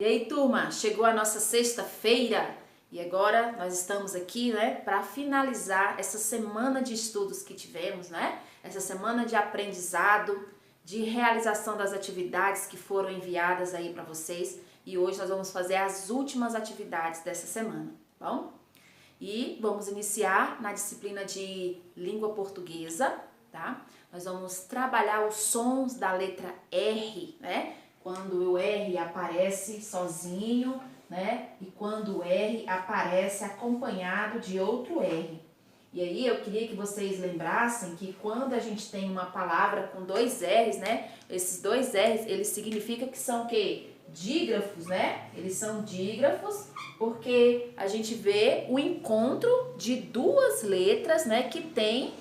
E aí, turma, chegou a nossa sexta-feira e agora nós estamos aqui, né, para finalizar essa semana de estudos que tivemos, né? Essa semana de aprendizado, de realização das atividades que foram enviadas aí para vocês. E hoje nós vamos fazer as últimas atividades dessa semana, tá bom? E vamos iniciar na disciplina de língua portuguesa, tá? Nós vamos trabalhar os sons da letra R, né? Quando o R aparece sozinho, né? E quando o R aparece acompanhado de outro R. E aí eu queria que vocês lembrassem que quando a gente tem uma palavra com dois R's, né? Esses dois R's, eles significam que são o quê? Dígrafos, né? Eles são dígrafos porque a gente vê o encontro de duas letras, né? Que tem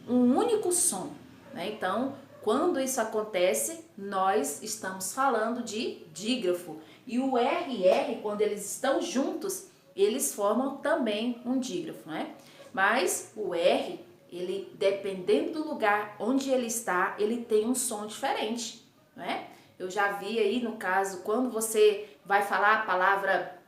um único som, né? Então, quando isso acontece, nós estamos falando de dígrafo. E o R e R, quando eles estão juntos, eles formam também um dígrafo, né? Mas o R, ele, dependendo do lugar onde ele está, ele tem um som diferente, né? Eu já vi aí, no caso, quando você vai falar a palavra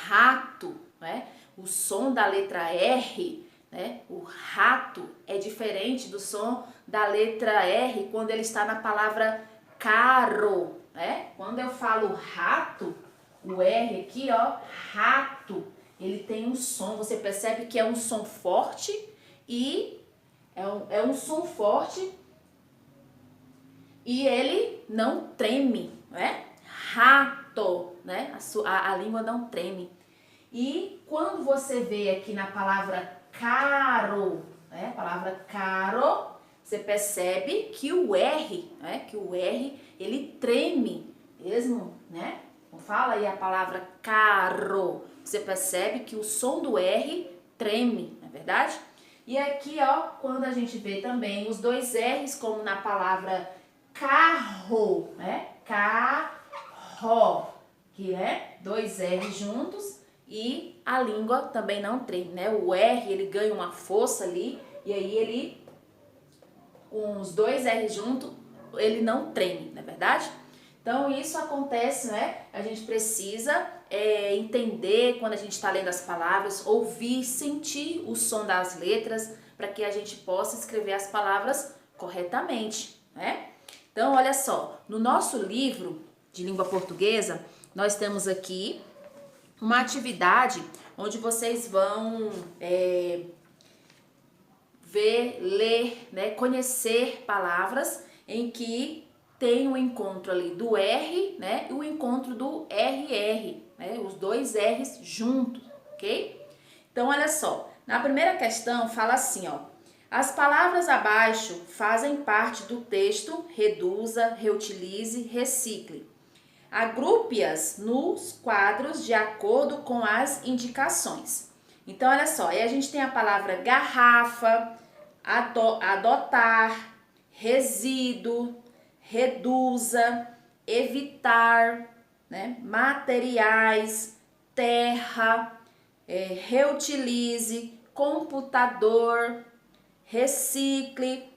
rato, né? O som da letra R, né? O rato é diferente do som da letra R quando ele está na palavra carro, né? Quando eu falo rato, o R aqui, ó, rato, ele tem um som, você percebe que é um som forte e é um som forte e ele não treme, né? Rato, né? A língua não treme. E quando você vê aqui na palavra caro, né? A palavra caro, você percebe que o R, né? Que o R, ele treme mesmo, né? Fala aí a palavra carro. Você percebe que o som do R treme, não é verdade? E aqui, ó, quando a gente vê também os dois R's, como na palavra carro, né? Carro, que é dois R's juntos e a língua também não treme, né? O R, ele ganha uma força ali e aí ele, com os dois R's juntos, ele não treme, não é verdade? Então, isso acontece, né? A gente precisa entender quando a gente está lendo as palavras, ouvir, sentir o som das letras, para que a gente possa escrever as palavras corretamente, né? Então, olha só, no nosso livro de língua portuguesa, nós temos aqui uma atividade onde vocês vão ver, ler, né? Conhecer palavras em que tem o encontro ali do R, né, e o encontro do RR, né, os dois R's juntos, ok? Então, olha só, na primeira questão fala assim, ó, as palavras abaixo fazem parte do texto reduza, reutilize, recicle. Agrupe-as nos quadros de acordo com as indicações. Então, olha só, aí a gente tem a palavra garrafa, adotar, resíduo, reduza, evitar, né? Materiais, terra, reutilize, computador, recicle,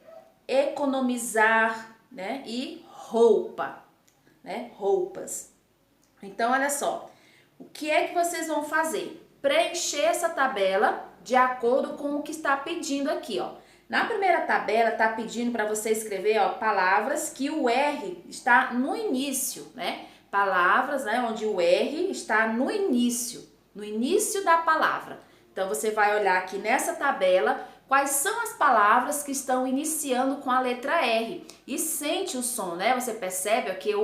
economizar, né? E roupa, né? Roupas. Então, olha só, o que é que vocês vão fazer? Preencher essa tabela de acordo com o que está pedindo aqui, ó. Na primeira tabela está pedindo para você escrever, ó, palavras que o R está no início, né? Palavras, né, onde o R está no início da palavra. Então você vai olhar aqui nessa tabela quais são as palavras que estão iniciando com a letra R e sente o som, né? Você percebe ó, que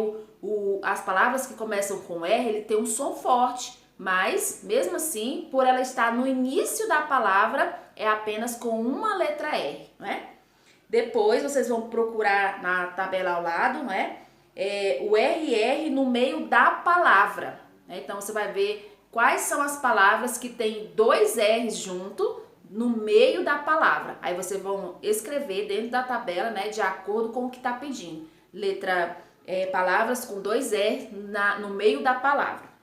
as palavras que começam com R, ele tem um som forte, mas mesmo assim, por ela estar no início da palavra, é apenas com uma letra R, né? Depois vocês vão procurar na tabela ao lado, né? O RR no meio da palavra, né? Então você vai ver quais são as palavras que tem dois R's junto no meio da palavra. Aí vocês vão escrever dentro da tabela, né? De acordo com o que está pedindo. Palavras com dois R's no meio da palavra.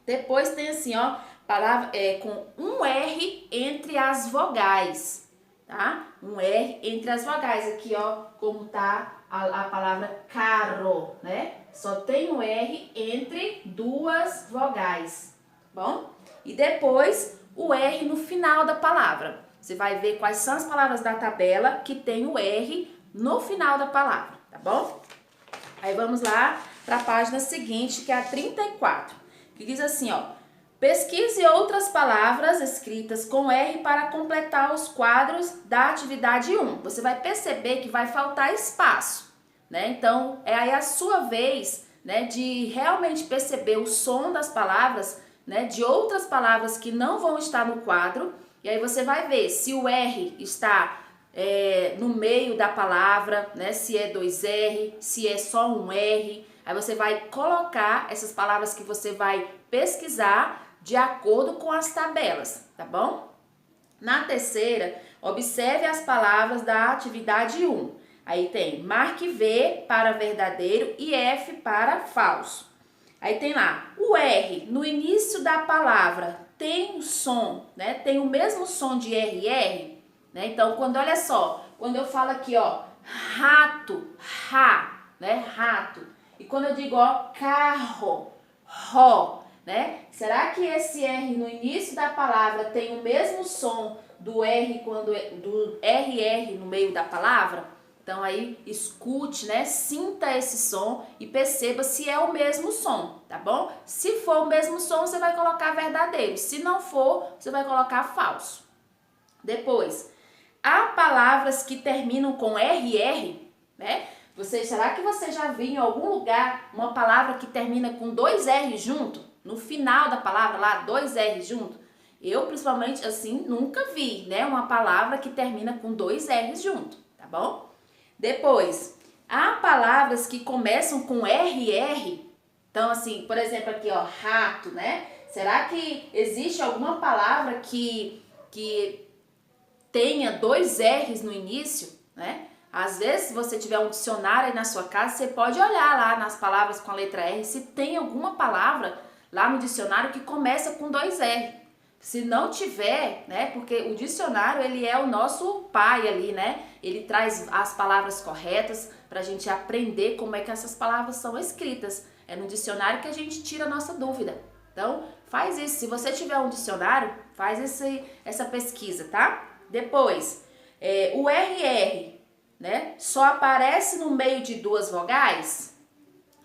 Depois tem assim, ó, palavra com um R entre as vogais, tá? Um R entre as vogais, aqui, ó, como tá a palavra carro, né? Só tem o R entre duas vogais, bom? E depois o R no final da palavra. Você vai ver quais são as palavras da tabela que tem o R no final da palavra, tá bom? Aí vamos lá para a página seguinte, que é a 34, que diz assim, ó: pesquise outras palavras escritas com R para completar os quadros da atividade 1. Você vai perceber que vai faltar espaço, né? Então, é aí a sua vez, né, de realmente perceber o som das palavras, né, de outras palavras que não vão estar no quadro. E aí você vai ver se o R está no meio da palavra, né? Se é 2R, se é só um R. Aí você vai colocar essas palavras que você vai pesquisar de acordo com as tabelas, tá bom? Na terceira, observe as palavras da atividade 1. Aí tem marque V para verdadeiro e F para falso. Aí tem lá, o R no início da palavra tem um som, né? Tem o mesmo som de RR, né? Então, olha só, quando eu falo aqui, ó, rato, ra, né? Rato. E quando eu digo, ó, carro, ro, né? Será que esse R no início da palavra tem o mesmo som do R do RR no meio da palavra? Então aí escute, né? Sinta esse som e perceba se é o mesmo som, tá bom? Se for o mesmo som, você vai colocar verdadeiro. Se não for, você vai colocar falso. Depois, há palavras que terminam com RR, né? Será que você já viu em algum lugar uma palavra que termina com 2 R junto? No final da palavra lá, 2 R junto? Eu, principalmente, assim, nunca vi, né? Uma palavra que termina com 2 R junto, tá bom? Depois, há palavras que começam com RR. Então, assim, por exemplo, aqui, ó, rato, né? Será que existe alguma palavra que tenha 2 R's no início, né? Às vezes, se você tiver um dicionário aí na sua casa, você pode olhar lá nas palavras com a letra R se tem alguma palavra lá no dicionário que começa com 2 R. Se não tiver, né, porque o dicionário, ele é o nosso pai ali, né? Ele traz as palavras corretas pra gente aprender como é que essas palavras são escritas. É no dicionário que a gente tira a nossa dúvida. Então, faz isso. Se você tiver um dicionário, faz essa pesquisa, tá? Depois, o RR, né, só aparece no meio de 2 vogais,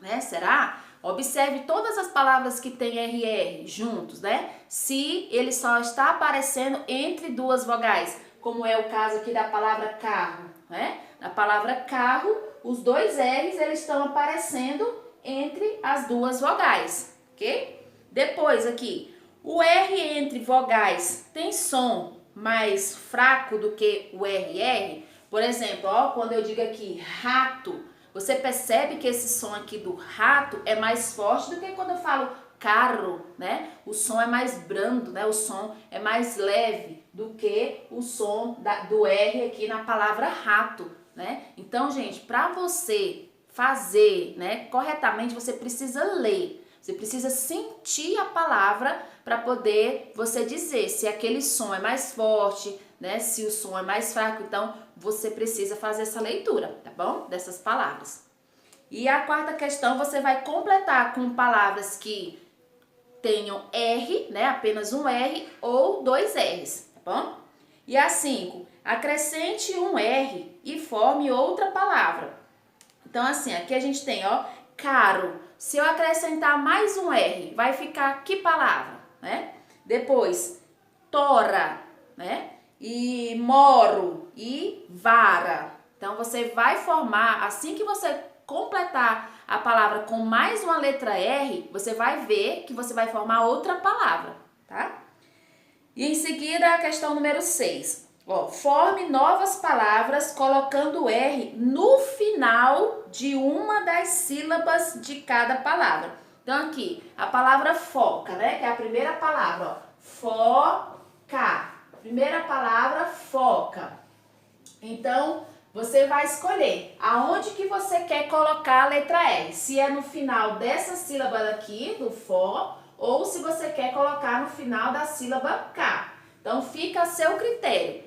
né? Será? Observe todas as palavras que tem RR juntos, né? Se ele só está aparecendo entre 2 vogais, como é o caso aqui da palavra carro, né? Na palavra carro, os 2 R's eles estão aparecendo entre as 2 vogais, ok? Depois aqui, o R entre vogais tem som mais fraco do que o RR. Por exemplo, ó, quando eu digo aqui rato, você percebe que esse som aqui do rato é mais forte do que quando eu falo carro, né? O som é mais brando, né? O som é mais leve do que o som do R aqui na palavra rato, né? Então, gente, para você fazer, né, corretamente, você precisa ler. Você precisa sentir a palavra para poder você dizer se aquele som é mais forte, né? Se o som é mais fraco. Então, você precisa fazer essa leitura, tá bom? Dessas palavras. E a quarta questão, você vai completar com palavras que tenham R, né? Apenas um R ou 2 R's, tá bom? E a 5, acrescente um R e forme outra palavra. Então, assim, aqui a gente tem, ó, caro. Se eu acrescentar mais um R, vai ficar que palavra, né? Depois, tora, né? E moro e vara. Então, você vai formar, assim que você completar a palavra com mais uma letra R, você vai ver que você vai formar outra palavra, tá? E em seguida, a questão número 6. Ó, forme novas palavras colocando R no final de uma das sílabas de cada palavra. Então, aqui, a palavra foca, né? Que é a primeira palavra, ó. Foca. Primeira palavra, foca. Então, você vai escolher aonde que você quer colocar a letra R. Se é no final dessa sílaba daqui, do fó, ou se você quer colocar no final da sílaba K. Então, fica a seu critério.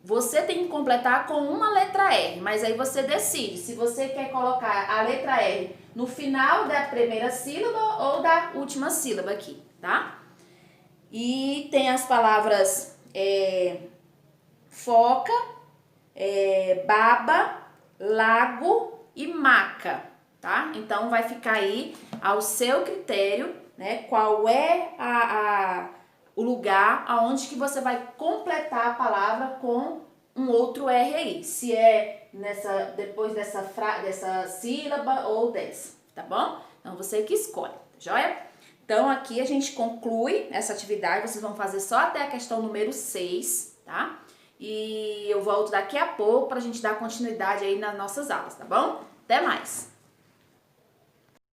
você tem que completar com uma letra R, mas aí você decide se você quer colocar a letra R no final da primeira sílaba ou da última sílaba aqui, tá? E tem as palavras foca, baba, lago e maca, tá? Então vai ficar aí ao seu critério, né? Qual é o lugar aonde que você vai completar a palavra com um outro R aí. Se é depois dessa sílaba ou dessa, tá bom? Então você que escolhe, tá joia? Então aqui a gente conclui essa atividade, vocês vão fazer só até a questão número 6, tá? E eu volto daqui a pouco pra gente dar continuidade aí nas nossas aulas, tá bom? Até mais!